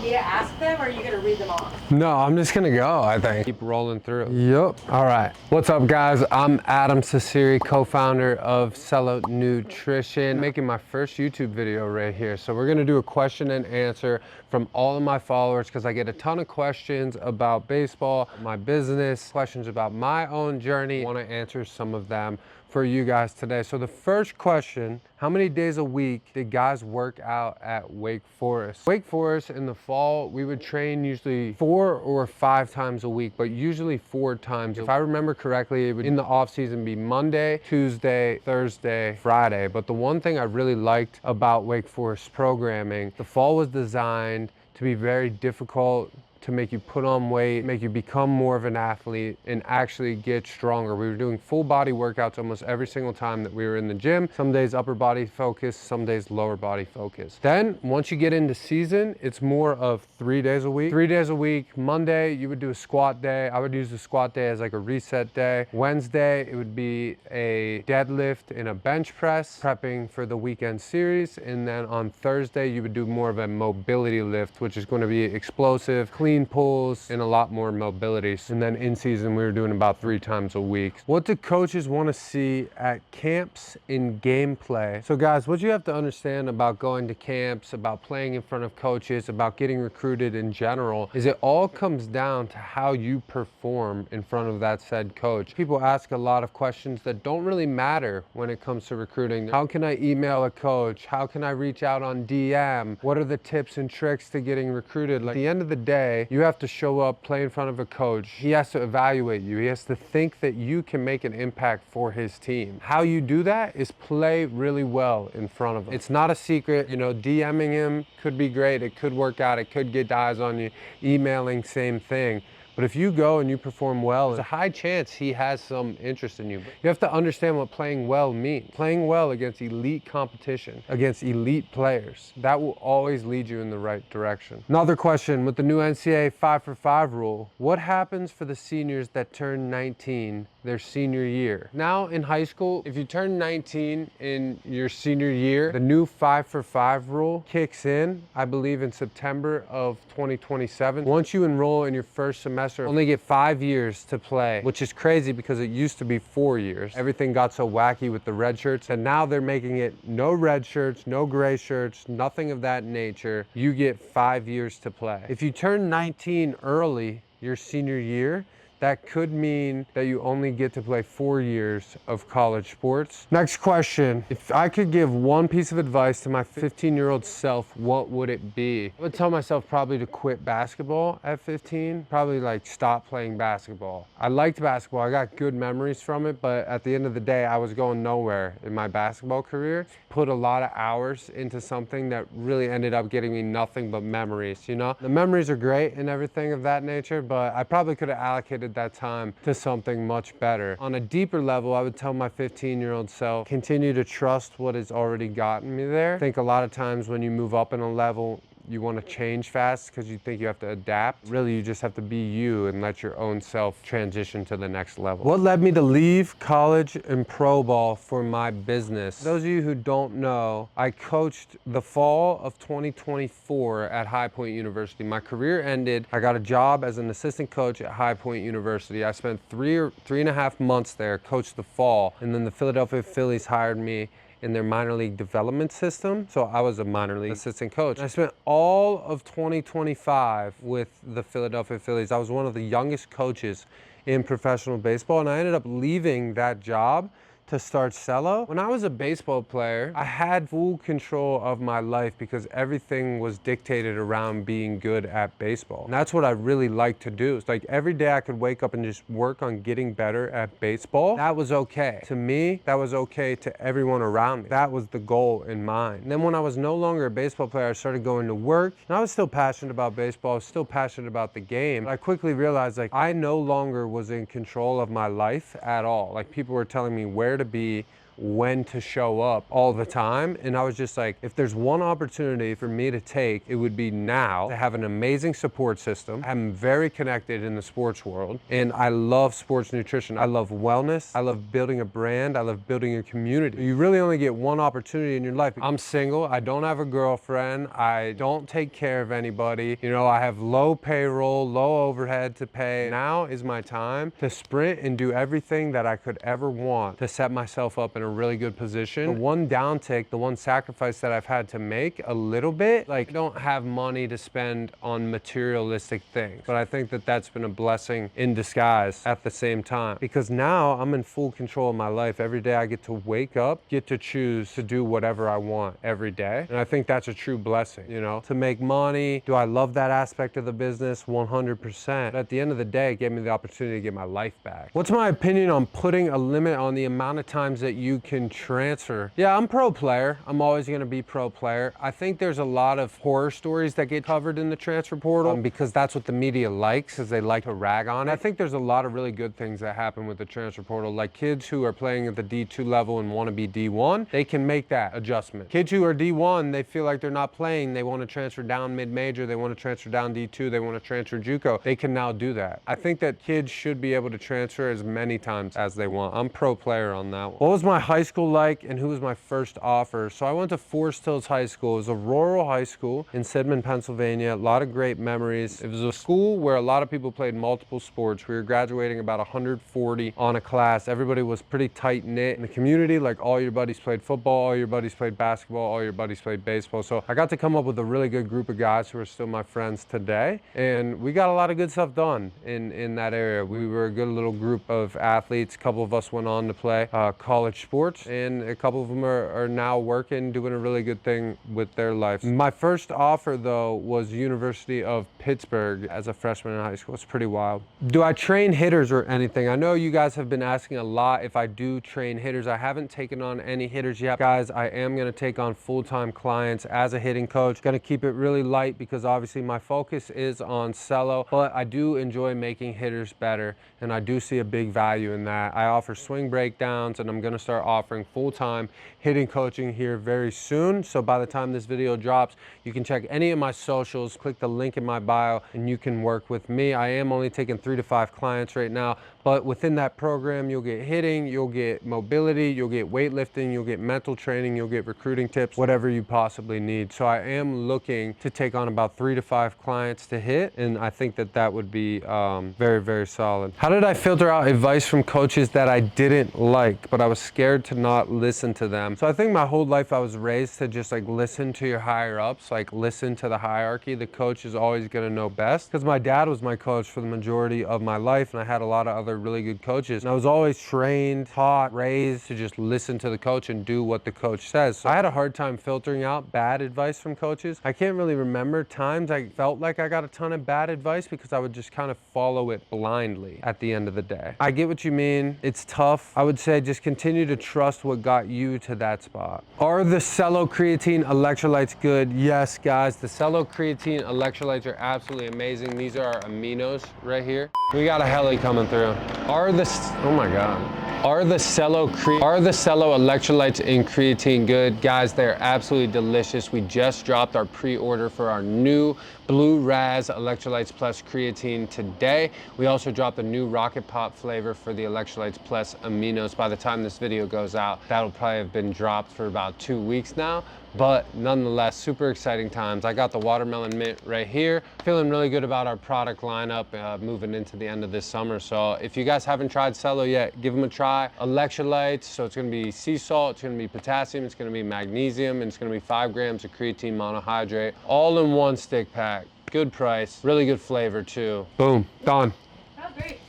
me to ask them, or are you going to read them off? No, I'm just gonna go, I think. Keep rolling through. Yep. All right. What's up, guys? I'm Adam Cesari, co-founder of Cello Nutrition, making my first YouTube video right here. So we're gonna do a question and answer from all of my followers because I get a ton of questions about baseball, my business, questions about my own journey. I want to answer some of them for you guys today. So the first question, how many days a week did guys work out at Wake Forest? Wake Forest in the fall, we would train usually 4 or 5 times a week, but usually 4 times. If I remember correctly, it would in the off season be Monday, Tuesday, Thursday, Friday. But the one thing I really liked about Wake Forest programming, the fall was designed to be very difficult, to make you put on weight, make you become more of an athlete and actually get stronger. We were doing full body workouts almost every single time that we were in the gym. Some days upper body focus, some days lower body focus. Then once you get into season, it's more of 3 days a week. 3 days a week. Monday, you would do a squat day. I would use the squat day as like a reset day. Wednesday, it would be a deadlift and a bench press, prepping for the weekend series. And then on Thursday, you would do more of a mobility lift, which is going to be explosive, clean pulls, and a lot more mobility. And then in season, we were doing about 3 times a week. What do coaches want to see at camps in gameplay? So guys, what you have to understand about going to camps, about playing in front of coaches, about getting recruited in general, is it all comes down to how you perform in front of that said coach. People ask a lot of questions that don't really matter when it comes to recruiting. How can I email a coach? How can I reach out on DM? What are the tips and tricks to getting recruited? Like, at the end of the day, you have to show up, play in front of a coach. He has to evaluate you. He has to think that you can make an impact for his team. How you do that is play really well in front of him. It's not a secret. You know, DMing him could be great. It could work out. It could get eyes on you. Emailing, same thing. But if you go and you perform well, there's a high chance he has some interest in you. You have to understand what playing well means. Playing well against elite competition, against elite players, that will always lead you in the right direction. Another question, with the new NCAA 5 for 5 rule, what happens for the seniors that turn 19 their senior year? Now in high school, if you turn 19 in your senior year, the new 5 for 5 rule kicks in, I believe in September of 2027. Once you enroll in your first semester, only get 5 years to play, which is crazy because it used to be 4 years. Everything got so wacky with the red shirts, and now they're making it no red shirts, no gray shirts, nothing of that nature. You get 5 years to play. If you turn 19 early, your senior year, that could mean that you only get to play 4 years of college sports. Next question. If I could give one piece of advice to my 15-year-old self, what would it be? I would tell myself probably to quit basketball at 15. Probably like stop playing basketball. I liked basketball. I got good memories from it, but at the end of the day, I was going nowhere in my basketball career. Put a lot of hours into something that really ended up getting me nothing but memories, you know? The memories are great and everything of that nature, but I probably could have allocated that time to something much better. On a deeper level, I would tell my 15-year-old self, continue to trust what has already gotten me there. I think a lot of times when you move up in a level, you want to change fast because you think you have to adapt. Really, you just have to be you and let your own self transition to the next level. What led me to leave college and pro ball for my business? Those of you who don't know, I coached the fall of 2024 at High Point University. My career ended. I got a job as an assistant coach at High Point University. I spent 3.5 months there, coached the fall, and then the Philadelphia Phillies hired me in their minor league development system. So I was a minor league assistant coach. I spent all of 2025 with the Philadelphia Phillies. I was one of the youngest coaches in professional baseball, and I ended up leaving that job to start Cello. When I was a baseball player, I had full control of my life because everything was dictated around being good at baseball. And that's what I really like to do. It's like every day I could wake up and just work on getting better at baseball. That was okay. To me, that was okay to everyone around me. That was the goal in mind. And then when I was no longer a baseball player, I started going to work, and I was still passionate about baseball. I was still passionate about the game. But I quickly realized I no longer was in control of my life at all. Like, people were telling me where to be, when to show up all the time. And I was just like, if there's one opportunity for me to take, it would be now to have an amazing support system. I'm very connected in the sports world, and I love sports nutrition. I love wellness. I love building a brand. I love building a community. You really only get one opportunity in your life. I'm single. I don't have a girlfriend. I don't take care of anybody. You know, I have low payroll, low overhead to pay. Now is my time to sprint and do everything that I could ever want to set myself up in a really good position. The one downtick, the one sacrifice that I've had to make a little bit, like, I don't have money to spend on materialistic things, but I think that that's been a blessing in disguise at the same time, because now I'm in full control of my life. Every day I get to wake up, get to choose to do whatever I want every day. And I think that's a true blessing, you know, to make money. Do I love that aspect of the business? 100%. But at the end of the day, it gave me the opportunity to get my life back. What's my opinion on putting a limit on the amount of times that you can transfer? Yeah, I'm pro player. I'm always going to be pro player. I think there's a lot of horror stories that get covered in the transfer portal because that's what the media likes, is they like to rag on it. I think there's a lot of really good things that happen with the transfer portal, like kids who are playing at the D2 level and want to be D1, they can make that adjustment. Kids who are D1, they feel like they're not playing, they want to transfer down mid-major, they want to transfer down D2, they want to transfer JUCO, they can now do that. I think that kids should be able to transfer as many times as they want. I'm pro player on that one. What was my high school like and who was my first offer? So I went to Forest Hills High School. It was a rural high school in Sidman, Pennsylvania. A lot of great memories. It was a school where a lot of people played multiple sports. We were graduating about 140 on a class. Everybody was pretty tight knit in the community. Like, all your buddies played football, all your buddies played basketball, all your buddies played baseball. So I got to come up with a really good group of guys who are still my friends today. And we got a lot of good stuff done in that area. We were a good little group of athletes. A couple of us went on to play college sports, and a couple of them are now working, doing a really good thing with their life. My first offer, though, was University of Pittsburgh as a freshman in high school. It's pretty wild. Do I train hitters or anything? I know you guys have been asking a lot if I do train hitters. I haven't taken on any hitters yet. Guys, I am going to take on full-time clients as a hitting coach. Going to keep it really light because obviously my focus is on cello, but I do enjoy making hitters better, and I do see a big value in that. I offer swing breakdowns, and I'm going to start offering full-time hitting coaching here very soon. So by the time this video drops, you can check any of my socials, click the link in my bio, and you can work with me. I am only taking 3 to 5 clients right now, but within that program, you'll get hitting, you'll get mobility, you'll get weightlifting, you'll get mental training, you'll get recruiting tips, whatever you possibly need. So I am looking to take on about 3 to 5 clients to hit, and I think that that would be very, very solid. How did I filter out advice from coaches that I didn't like, but I was scared to not listen to them? So I think my whole life I was raised to just like listen to your higher ups, like listen to the hierarchy. The coach is always gonna know best, because my dad was my coach for the majority of my life, and I had a lot of other really good coaches. And I was always trained, taught, raised to just listen to the coach and do what the coach says. So I had a hard time filtering out bad advice from coaches. I can't really remember times I felt like I got a ton of bad advice, because I would just kind of follow it blindly at the end of the day. I get what you mean. It's tough. I would say just continue to trust what got you to that spot. Are the Cello creatine electrolytes good? Yes, guys, the Cello creatine electrolytes are absolutely amazing. These are our aminos right here. We got a heli coming through. Oh my God. Are the Cello electrolytes in creatine good? Guys, they're absolutely delicious. We just dropped our pre-order for our new Blue Raz Electrolytes Plus Creatine today. We also dropped a new Rocket Pop flavor for the Electrolytes Plus Aminos. By the time this video goes out, that'll probably have been dropped for about 2 weeks now. But nonetheless, super exciting times. I got the watermelon mint right here. Feeling really good about our product lineup moving into the end of this summer. So if you guys haven't tried Cello yet, give them a try. Electrolytes, so it's gonna be sea salt, it's gonna be potassium, it's gonna be magnesium, and it's gonna be 5 grams of creatine monohydrate, all in one stick pack. Good price, really good flavor too. Boom, done. That was great.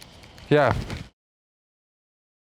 Yeah.